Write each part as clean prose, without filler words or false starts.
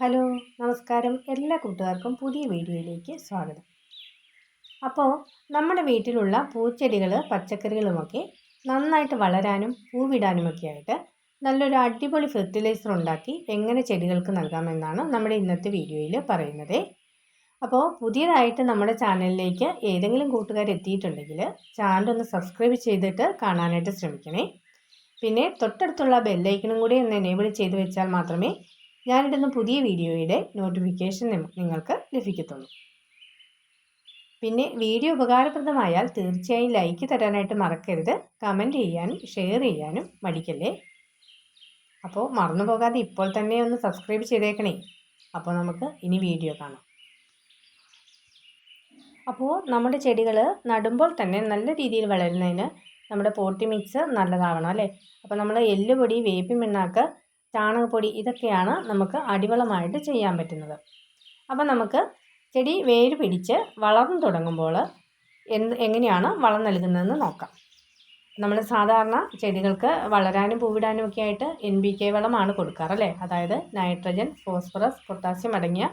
Hello നമസ്കാരം എല്ലാ കൂട്ടുകാർക്കും പുതിയ വീഡിയോയിലേക്ക് സ്വാഗതം. അപ്പോൾ നമ്മുടെ വീട്ടിലുള്ള പൂച്ചെടികൾ പച്ചക്കറികളുമൊക്കെ നന്നായിട്ട് വളരാനും പൂവിടാനുമൊക്കെ ആയിട്ട് നല്ലൊരു അടിപൊളി ഫെർട്ടിലൈസർ ഉണ്ടാക്കി എങ്ങനെ ചെടികൾക്ക് നൽകാമെന്നാണ് നമ്മുടെ ഇന്നത്തെ വീഡിയോയിൽ പറയുന്നത്. അപ്പോൾ പുതിയതായിട്ട് നമ്മുടെ ചാനലിലേക്ക് ഏതെങ്കിലും കൂട്ടുകാർ എത്തിയിട്ടുണ്ടെങ്കിൽ ചാനൽ ഒന്ന് സബ്സ്ക്രൈബ് ചെയ്തിട്ട് കാണാനായിട്ട് ശ്രമിക്കണേ. പിന്നെ തൊട്ടടുത്തുള്ള ബെല്ലൈക്കണും കൂടി ഒന്ന് എനേബിൾ ചെയ്ത് വെച്ചാൽ മാത്രമേ ഞാനിടുന്ന പുതിയ വീഡിയോയുടെ നോട്ടിഫിക്കേഷൻ നിങ്ങൾക്ക് ലഭിക്കത്തുള്ളൂ. പിന്നെ വീഡിയോ ഉപകാരപ്രദമായാൽ തീർച്ചയായും ലൈക്ക് തരാനായിട്ട് മറക്കരുത്. കമൻറ്റ് ചെയ്യാനും ഷെയർ ചെയ്യാനും മടിക്കല്ലേ. അപ്പോൾ മറന്നു പോകാതെ ഇപ്പോൾ തന്നെ ഒന്ന് സബ്സ്ക്രൈബ് ചെയ്തേക്കണേ. അപ്പോൾ നമുക്ക് ഇനി വീഡിയോ കാണാം. അപ്പോൾ നമ്മുടെ ചെടികൾ നടുമ്പോൾ തന്നെ നല്ല രീതിയിൽ വളരുന്നതിന് നമ്മുടെ പോട്ടി മിക്സ് നല്ലതാവണം അല്ലേ. അപ്പോൾ നമ്മൾ എല്ലുപൊടി, വേപ്പിൻ പിണ്ണാക്ക്, ചാണകപ്പൊടി ഇതൊക്കെയാണ് നമുക്ക് അടിവളമായിട്ട് ചെയ്യാൻ പറ്റുന്നത്. അപ്പോൾ നമുക്ക് ചെടി വേര് പിടിച്ച് വളർന്നു തുടങ്ങുമ്പോൾ എങ്ങനെയാണ് വളം നൽകുന്നതെന്ന് നോക്കാം. നമ്മൾ സാധാരണ ചെടികൾക്ക് വളരാനും പൂവിടാനും ഒക്കെ ആയിട്ട് NPK വളമാണ് കൊടുക്കാറല്ലേ. അതായത് നൈട്രജൻ, ഫോസ്ഫറസ്, പൊട്ടാസ്യം അടങ്ങിയ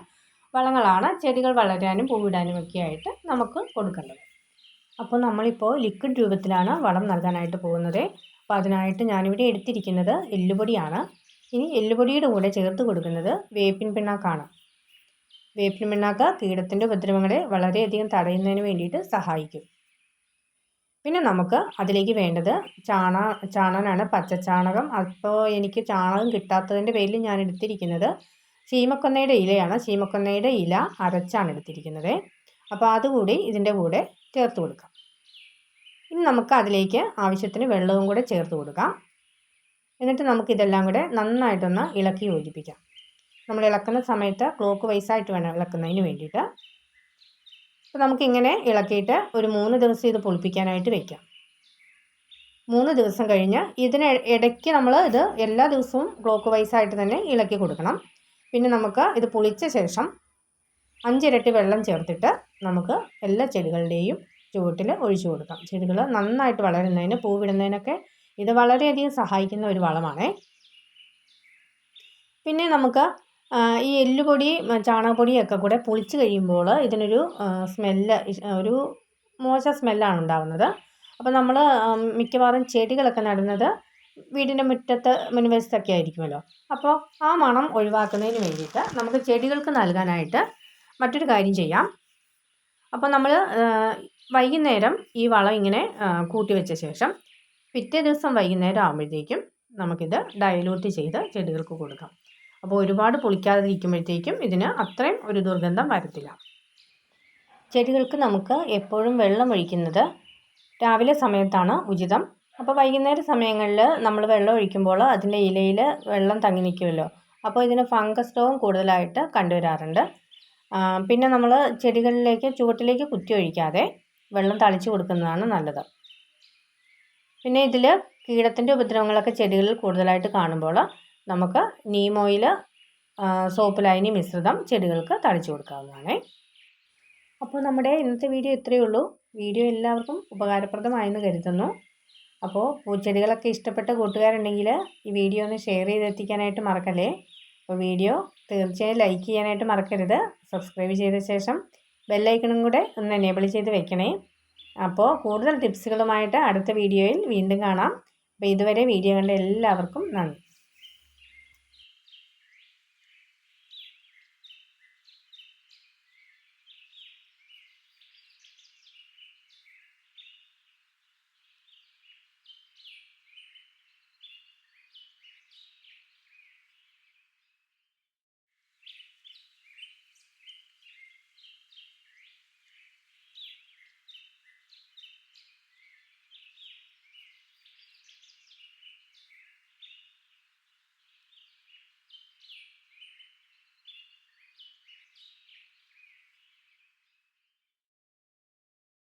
വളങ്ങളാണ് ചെടികൾ വളരാനും പൂവിടാനും ഒക്കെ ആയിട്ട് നമുക്ക് കൊടുക്കേണ്ടത്. അപ്പോൾ നമ്മളിപ്പോൾ ലിക്വിഡ് രൂപത്തിലാണ് വളം നൽകാനായിട്ട് പോകുന്നത്. അപ്പോൾ അതിനായിട്ട് ഞാനിവിടെ എടുത്തിരിക്കുന്നത് എല്ലുപൊടിയാണ്. ഇനി എല്ലുപൊടിയുടെ കൂടെ ചേർത്ത് കൊടുക്കുന്നത് വേപ്പിൻ പിണ്ണാക്കാണ്. വേപ്പിൻ പിണ്ണാക്ക് കീടത്തിൻ്റെ ഉപദ്രവങ്ങളെ വളരെയധികം തടയുന്നതിന് വേണ്ടിയിട്ട് സഹായിക്കും. പിന്നെ നമുക്ക് അതിലേക്ക് വേണ്ടത് ചാണകമാണ്, പച്ചച്ചാണകം. അപ്പോൾ എനിക്ക് ചാണകം കിട്ടാത്തതിൻ്റെ പേരിൽ ഞാൻ എടുത്തിരിക്കുന്നത് ശീമക്കൊന്നയുടെ ഇലയാണ്. ശീമക്കൊന്നയുടെ ഇല അരച്ചാണ് എടുത്തിരിക്കുന്നത്. അപ്പോൾ അതുകൂടി ഇതിൻ്റെ കൂടെ ചേർത്ത് കൊടുക്കാം. ഇനി നമുക്ക് അതിലേക്ക് ആവശ്യത്തിന് വെള്ളവും കൂടെ ചേർത്ത് കൊടുക്കാം. എന്നിട്ട് നമുക്കിതെല്ലാം കൂടെ നന്നായിട്ടൊന്ന് ഇളക്കി യോജിപ്പിക്കാം. നമ്മൾ ഇളക്കുന്ന സമയത്ത് ക്ലോക്ക് വൈസായിട്ട് വേണം ഇളക്കുന്നതിന് വേണ്ടിയിട്ട്. അപ്പോൾ നമുക്കിങ്ങനെ ഇളക്കിയിട്ട് ഒരു 3 ദിവസം ഇത് പുളിപ്പിക്കാനായിട്ട് വയ്ക്കാം. 3 ദിവസം കഴിഞ്ഞ് ഇടയ്ക്ക് നമ്മൾ ഇത് എല്ലാ ദിവസവും ക്ലോക്ക് വൈസായിട്ട് തന്നെ ഇളക്കി കൊടുക്കണം. പിന്നെ നമുക്ക് ഇത് പുളിച്ച ശേഷം 5 ഇരട്ടി വെള്ളം ചേർത്തിട്ട് നമുക്ക് എല്ലാ ചെടികളുടെയും ചുവട്ടിൽ ഒഴിച്ചു കൊടുക്കാം. ചെടികൾ നന്നായിട്ട് വളരുന്നതിന്, പൂവിടുന്നതിനൊക്കെ ഇത് വളരെയധികം സഹായിക്കുന്ന ഒരു വളമാണ്. പിന്നെ നമുക്ക് ഈ എല്ലുപൊടി, ചാണകപ്പൊടിയൊക്കെ കൂടെ പുളിച്ച് കഴിയുമ്പോൾ ഇതിനൊരു ഒരു മോശം സ്മെല്ലാണ് ഉണ്ടാകുന്നത്. അപ്പോൾ നമ്മൾ മിക്കവാറും ചെടികളൊക്കെ നടുന്നത് വീടിൻ്റെ മുൻവശത്തൊക്കെ ആയിരിക്കുമല്ലോ. അപ്പോൾ ആ മണം ഒഴിവാക്കുന്നതിന് വേണ്ടിയിട്ട് നമുക്ക് ചെടികൾക്ക് നൽകാനായിട്ട് മറ്റൊരു കാര്യം ചെയ്യാം. അപ്പോൾ നമ്മൾ വൈകുന്നേരം ഈ വളം ഇങ്ങനെ കൂട്ടി വെച്ച ശേഷം പിറ്റേ ദിവസം വൈകുന്നേരം ആകുമ്പോഴത്തേക്കും നമുക്കിത് ഡയലൂട്ട് ചെയ്ത് ചെടികൾക്ക് കൊടുക്കാം. അപ്പോൾ ഒരുപാട് പുളിക്കാതിരിക്കുമ്പോഴത്തേക്കും ഇതിന് അത്രയും ഒരു ദുർഗന്ധം വരത്തില്ല. ചെടികൾക്ക് നമുക്ക് എപ്പോഴും വെള്ളം ഒഴിക്കുന്നത് രാവിലെ സമയത്താണ് ഉചിതം. അപ്പോൾ വൈകുന്നേര സമയങ്ങളിൽ നമ്മൾ വെള്ളം ഒഴിക്കുമ്പോൾ അതിൻ്റെ ഇലയിൽ വെള്ളം തങ്ങി നിൽക്കുമല്ലോ. അപ്പോൾ ഇതിന് ഫംഗസ് രോഗം കൂടുതലായിട്ട് കണ്ടുവരാറുണ്ട്. പിന്നെ നമ്മൾ ചെടികളിലേക്ക് ചുവട്ടിലേക്ക് കുത്തി ഒഴിക്കാതെ വെള്ളം തളിച്ചു കൊടുക്കുന്നതാണ് നല്ലത്. പിന്നെ ഇതിൽ കീടത്തിൻ്റെ ഉപദ്രവങ്ങളൊക്കെ ചെടികളിൽ കൂടുതലായിട്ട് കാണുമ്പോൾ നമുക്ക് നീം ഓയിൽ, സോപ്പ് ലായനി മിശ്രിതം ചെടികൾക്ക് തളിച്ചു കൊടുക്കാവുന്നതാണ്. അപ്പോൾ നമ്മുടെ ഇന്നത്തെ വീഡിയോ ഇത്രയേ ഉള്ളൂ. വീഡിയോ എല്ലാവർക്കും ഉപകാരപ്രദമായെന്ന് കരുതുന്നു. അപ്പോൾ പൂച്ചെടികളൊക്കെ ഇഷ്ടപ്പെട്ട കൂട്ടുകാരുണ്ടെങ്കിൽ ഈ വീഡിയോ ഒന്ന് ഷെയർ ചെയ്തെത്തിക്കാനായിട്ട് മറക്കല്ലേ. അപ്പോൾ വീഡിയോ തീർച്ചയായും ലൈക്ക് ചെയ്യാനായിട്ട് മറക്കരുത്. സബ്സ്ക്രൈബ് ചെയ്ത ശേഷം ബെല്ലൈക്കണും കൂടെ ഒന്ന് എനേബിൾ ചെയ്ത് വെക്കണേ. അപ്പോൾ കൂടുതൽ ടിപ്സുകളുമായിട്ട് അടുത്ത വീഡിയോയിൽ വീണ്ടും കാണാം. അപ്പോൾ ഇതുവരെ വീഡിയോ കണ്ട എല്ലാവർക്കും നന്ദി.